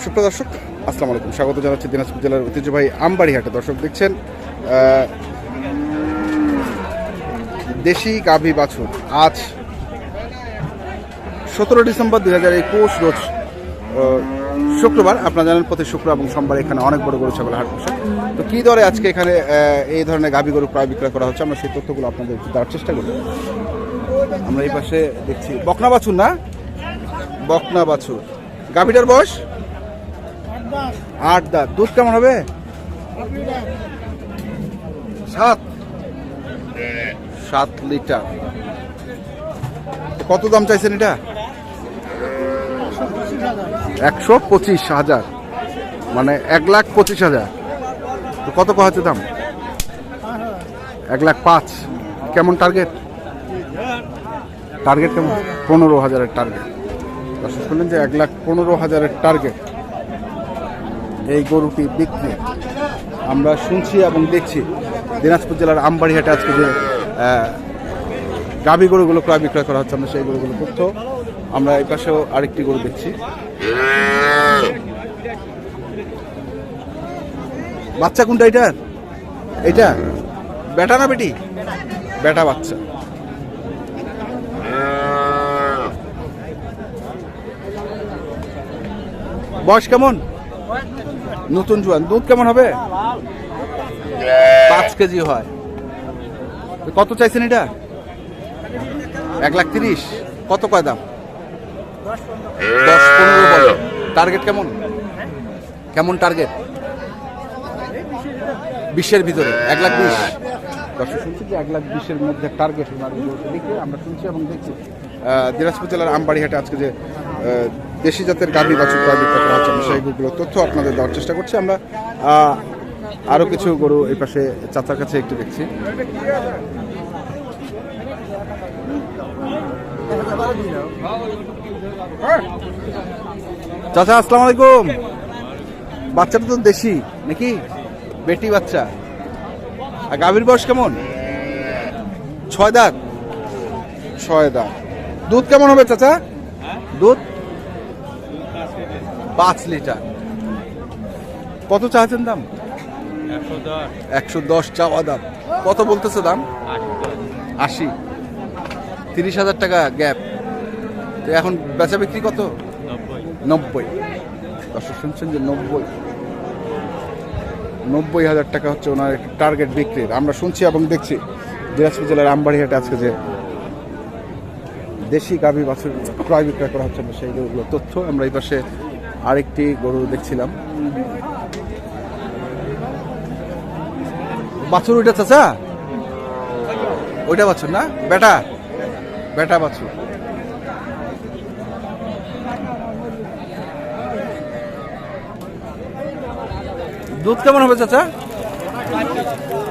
সুপ্রিয় দর্শক, আসসালামু আলাইকুম। স্বাগত জানাচ্ছি দিনাজপুর জেলার ঐতিহ্যবাহী আমবাড়ি হাটে। দর্শক দেখছেন দেশি গাভী বাছুর। আজ 17 ডিসেম্বর 2021 রোজ শুক্রবার। আপনারা জানেন প্রতি শুক্র এবং সোমবার এখানে অনেক বড় গরু ছাগলের হাট বসে। তো কী দরে আজকে এখানে এই ধরনের গাভী গরু প্রায় বিক্রয় করা হচ্ছে, আমরা সেই তথ্যগুলো আপনাদের দেওয়ার চেষ্টা করি। আমরা এই পাশে দেখছি বকনা বাছুর, না বকনা বাছুর। গাভীটার বয়স 8 দাঁত। দুধ কেমন হবে? 7 লিটার। কত দাম চাইছেন এটা? 125,000, মানে 1,25,000। তো কত হচ্ছে দাম? 1,05,000। কেমন টার্গেট? টার্গেট কেমন? 15,000-এর টার্গেট। দর্শক শুনলেন যে 1,15,000-এর টার্গেট এই গরুটি বিক্রি। আমরা শুনছি এবং দেখছি দিনাজপুর জেলার আমবাড়ি হাটে আজকে যে গাভী গরুগুলো ক্রয় বিক্রয় করা হচ্ছে, আমরা সেই গরুগুলো তথ্য। আমরা এই পাশেও আরেকটি গরু দেখছি। বাচ্চা কোনটা এটার? এটা বেটা না বেটি? বেটা বাচ্চা। বয়স কেমন? নতুন জোয়ান। দুধ কেমন হবে? 5 কেজি হয়। কত চাইছেন এটা? 1,30,000। কত কয় দাম? 10-15 বলে। টার্গেট কেমন? কেমন টার্গেট? 20-এর ভিতরে। 1,20,000। দর্শক শুনছি যে 1,20,000-এর মধ্যে টার্গেট দেখে আমরা শুনছি এবং দেখছি দিনাজপুর জেলার আমবাড়ি হাটে আজকে যে দেশি জাতের গাভী বাছুর ক্রয় বিক্রয় করা হচ্ছে, সেইগুলো তথ্য আপনাদের দেওয়ার চেষ্টা করছি। আমরা আরো কিছু গরু এই পাশে চাচার কাছে একটু দেখছি। চাচা আসসালামু আলাইকুম। বাচ্চাটা তো দেশি নাকি? বেটি বাচ্চা। আর গাভীর বয়স কেমন? 6 দাঁত। 6 দাঁত। দুধ কেমন হবে চাচা? দুধ 5 লিটার। কত চাচ্ছেন দাম? 110 চাওয়া দাম। কত বলতেছে দাম? 80। 30,000 টাকা গ্যাপ। তো এখন বেচা বিক্রি কত? 90। দর্শক শুনছেন যে 90,000 টাকা হচ্ছে ওনার টার্গেট বিক্রির। আমরা শুনছি এবং দেখছি দিনাজপুর জেলার আমবাড়ি হাটে আজকে যে দেশি গাভী বাছুর ক্রয় বিক্রয় করা হচ্ছে, সেই গরুগুলো তথ্য। আমরা এই পাশে আরেকটি গরু দেখছিলাম। বাছুর ওইটা চাচা? ওইটা বাছুর না? বেটা? বেটা বাছুর। দুধ কেমন হবে চাচা?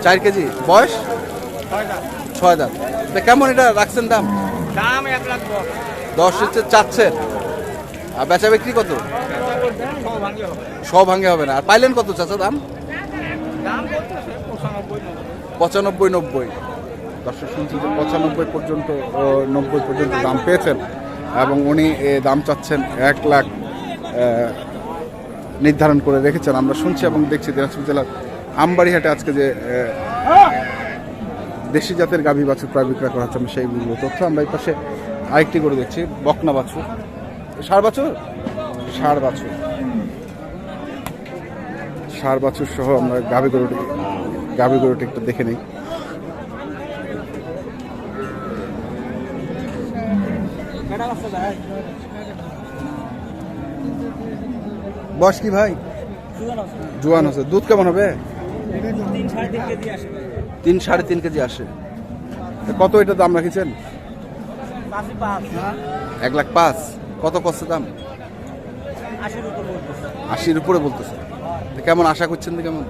4 কেজি। বয়স 6 দাঁত। কেমন এটা রাখছেন দাম? 10 হচ্ছে চাচ্ছেন। আর বেচা বিক্রি কত? 100 ভাঙে হবে না। আর পাইলেন কত চাচা দাম? 95-90। দর্শক শুনছি যে 95 পর্যন্ত 90 পর্যন্ত দাম পেয়েছেন এবং উনি দাম চাচ্ছেন 1 লাখ নির্ধারণ করে রেখেছেন। আমরা শুনছি এবং দেখছি দিনাজপুর জেলার আমবাড়ি হাটে আজকে যে দেশি জাতের গাভী বাছুর প্রায় বিক্রয় করা হচ্ছে, সেইগুলো তথ্য। আমরা এই পাশে আরেকটি করে দেখছি বকনা বাছুর। ষাঁড় বাছুর? ষাঁড় বাছুর। ষাঁড় বাছুর সহ আমরা গাভী গরুটি একটু দেখে নিই। বয়স কি ভাই? জোয়ান আছে। দুধ কেমন হবে? 3-3.5 কেজি আসে। কত এটা দাম রাখিছেন? 1,05,000। কত কষ্ট দাম? 80-র উপরে বলতেছে। কেমন আশা করছেন? কেমন?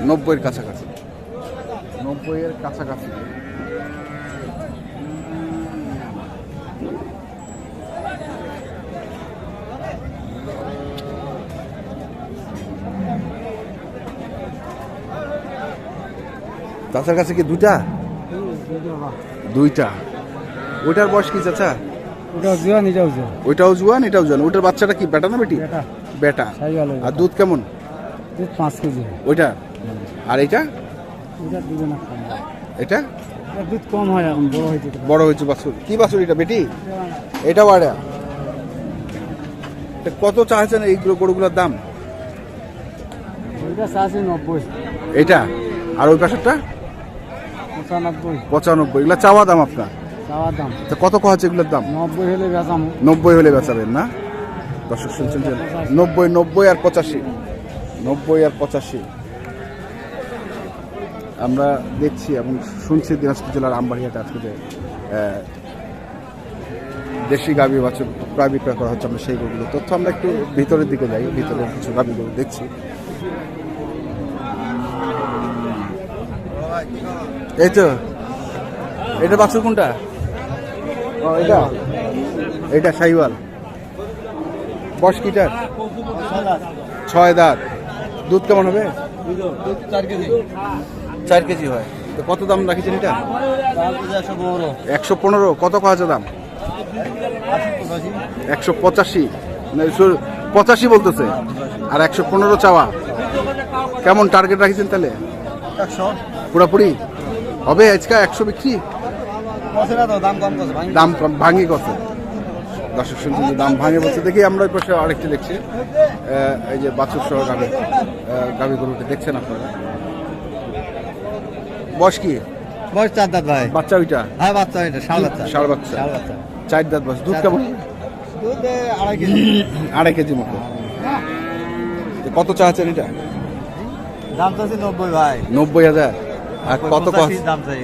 90-এর কাছাকাছি। 90-এর কাছাকাছি। চাচার কাছে কি দুইটা? ওইটার বয়স কি চাচা? ওটাও জুয়ান, এটাও জুয়ান। ওইটাও জুয়ান, এটাও জুয়ান। ওইটার বাচ্চাটা কি বেটা না বেটি? বেটা। বেটা। শাহিওয়াল। আর দুধ কেমন? দুধ 5 কেজি। ওইটা আর এইটা? এটা দুধ না কম। এটা এটা দুধ কম হয়, এখন বড় হয়েছে। বড় হয়েছে বাছুর। কি বাছুর এটা, বেটি? এটা বাড়া। কত চাইছেন এই গরুগুলোর দাম? ওইটা চাচ্ছি 90। এটা আর ওই পাশেরটা 95। 95। এগুলো চাওয়া দাম আপনার? চাওয়া দাম। তো কত কহাচ্ছে এগুলোর দাম? 90 হলে বেচাম। 90 হলে বেচাবেন না? দর্শক শুনছেন যে 90, 90 আর 85। 90 আর 85 আমরা দেখছি এবং শুনছি দিনাজপুর জেলার আমবাড়িহাটে আজকে যে দেশি গাভী বাছুর প্রায় বিক্রয় করা হচ্ছে। আমরা সেই গরুগুলো তথ্য আমরা একটু ভিতরের দিকে যাই, ভিতরে কিছু গাভী গরু দেখছি। এই তো এটা বাছুর কোনটা? এটা এটা শাহিওয়াল। বয়স কিটার? 6 দাঁত। দুধ কেমন হবে? 4 কেজি হয়। তো কত দাম রাখিছেন এটা? 115। কত কহাছে দাম? 185। 85 বলতেছে আর 115 চাওয়া। কেমন টার্গেট রাখিছেন তাহলে? 100 পুরাপুরি হবে আজকে 100 বিক্রি? দাম কম ভাঙি কত? দর্শক শুনছেন যে দাম ভাঙে বলছে। দেখি আমরা ওই পাশে আরেকটি দেখছি, এই যে বাছুর সহ গাভী গরুটি দেখছেন আপনারা। বয়স কি? বয়স 4 দাঁত ভাই। বাচ্চা ওইটা? হ্যাঁ বাচ্চা, এটা ষাঁড় বাচ্চা। ষাঁড় বাচ্চা। 4 দাঁত বয়স। দুধ কেমন? দুধ 2.5 কেজি। 2.5 কেজি মতো। কত চাচ্ছেন এটা? দাম তো 90 ভাই। 90,000। আর কত কত দাম চাই?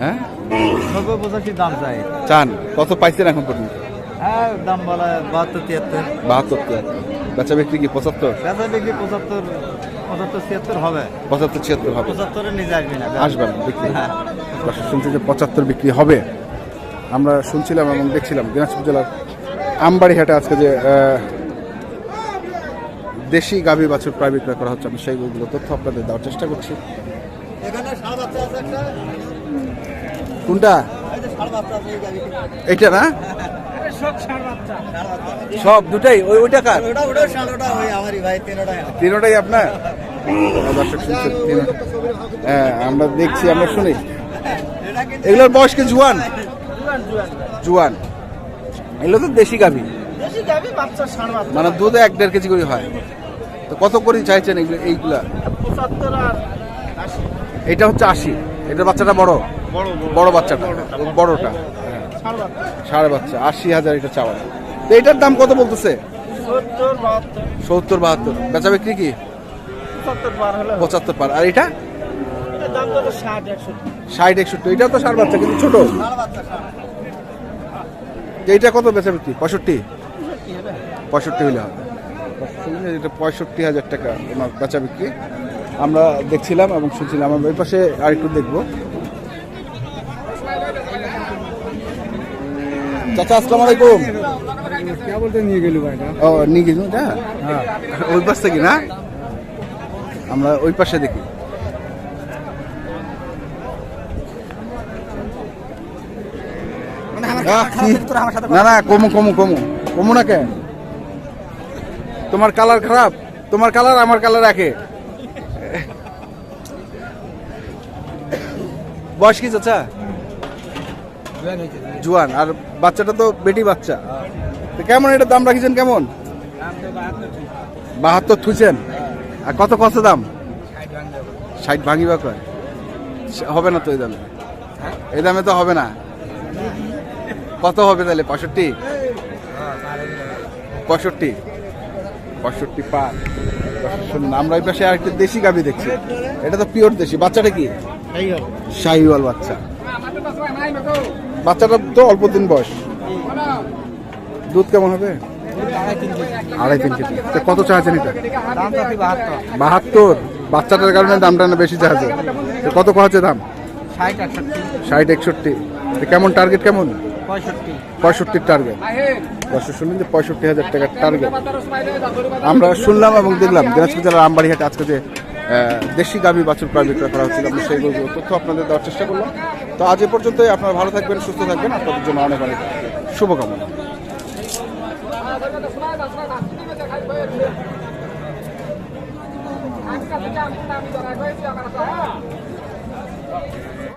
হ্যাঁ 90-85 দাম চাই। চান? কত পাইছেন এখন পর্যন্ত? হ্যাঁ দাম বলা 72-73। 72। বেচা বিক্রি কি 75? বেচা বিক্রি 75-76 হবে। 75-76 হবে। 75-এ নিজে আসবি না। আসবেন বিক্রি। দর্শক শুনছি যে 75 বিক্রি হবে। আমরা শুনছিলাম এবং দেখছিলাম দিনাজপুর জেলার আমবাড়িহাটে আজকে যে দেশি গাভী বাছুর প্রায় বিক্রয় করা হচ্ছে। আমি সেইগুলো তথ্য আপনাদের দেওয়ার চেষ্টা করছি। এখানে ষাঁড় বাচ্চা আছে একটা। কোনটা? এই যে ষাঁড় বাচ্চা আছে, এই গাড়িতে। এইটা না? সব ষাঁড় বাচ্চা। সব দুটাই? ওইটা কার? ওটা ষাঁড়, ওটা ওই আমারই ভাই, তিনোটাই আপনার? দর্শক শুনছেন হ্যাঁ আমরা দেখছি, আমরা শুনি। এগুলোর বয়স কি জুয়ান? জুয়ান। এগুলো তো দেশি গাভী, দেশি গাভী বাচ্চা ষাঁড় বাচ্চা। মানে দুধে 1-1.5 কেজি করে হয়। তো কত করে চাইছেন এইগুলা? 75 আর 80। এটা হচ্ছে 80। এটার বাচ্চাটা বড়? বড় বাচ্চাটা, বড়টা ষাঁড় বাচ্চা। 80,000 এটা চাওয়া। তো এটার দাম কত বলতেছে? 70-72। বেচা বিক্রি কি 75 পার? আর এটা 60-61। এটা তো ষাঁড় বাচ্চা কিন্তু ছোট। এইটা কত বেচা বিক্রি? 65 হইলে হবে। এটা 65,000 টাকা ওনার বেচা বিক্রি আমরা দেখছিলাম এবং শুনছিলাম। আমরা ওই পাশে আরেকটু দেখবো। চাচা আসসালামু আলাইকুম। क्या बोलते নিয়ে গেল ভাই? ও নিয়ে গেছিল না? হ্যাঁ ওই পাশ থেকে না? আমরা ওই পাশে দেখি। না না কমু না কেন? তোমার কালার খারাপ? তোমার কালার আমার কালার একে। বয়স কি চাচা? জুয়ান। আর বাচ্চাটা তো বেটি বাচ্চা। তো কেমন এটা দাম রাখিছেন? কেমন? 72 থুইছেন। আর কত কত দাম? 60 ভাঙিবা কয়? হবে না তো এই দামে? এই দামে তো হবে না। কত হবে তাহলে? 65? 65 পার। শুনুন আমরা এই পাশে আরেকটা দেশি গাভী দেখছি। এটা তো পিওর দেশি। বাচ্চাটা কি? শাহিওয়াল বাচ্চা। বাচ্চাটা তো অল্প দিন বয়স। দুধ কেমন হবে? 2.5-3 কেজি। কত চাচ্ছেন এটা? 72। বাচ্চাটার কারণে দামটা না বেশি চাচ্ছে। কত কহাচ্ছে দাম? 60-61। কেমন টার্গেট? কেমন? 65 টার্গেট। শুনলেন যে 65,000 টাকার টার্গেট আমরা শুনলাম এবং দেখলাম দিনাজপুর জেলার আমবাড়িহাটে আজকে যে দেশি গাভী বাছুর প্রায় বিক্রয় করা হচ্ছিল। আমরা সেইগুলো তথ্য আপনাদের দেওয়ার চেষ্টা করলাম। তো আজ এ পর্যন্তই। আপনারা ভালো থাকবেন, সুস্থ থাকবেন। আপনাদের জন্য অনেক অনেক শুভকামনা। আমি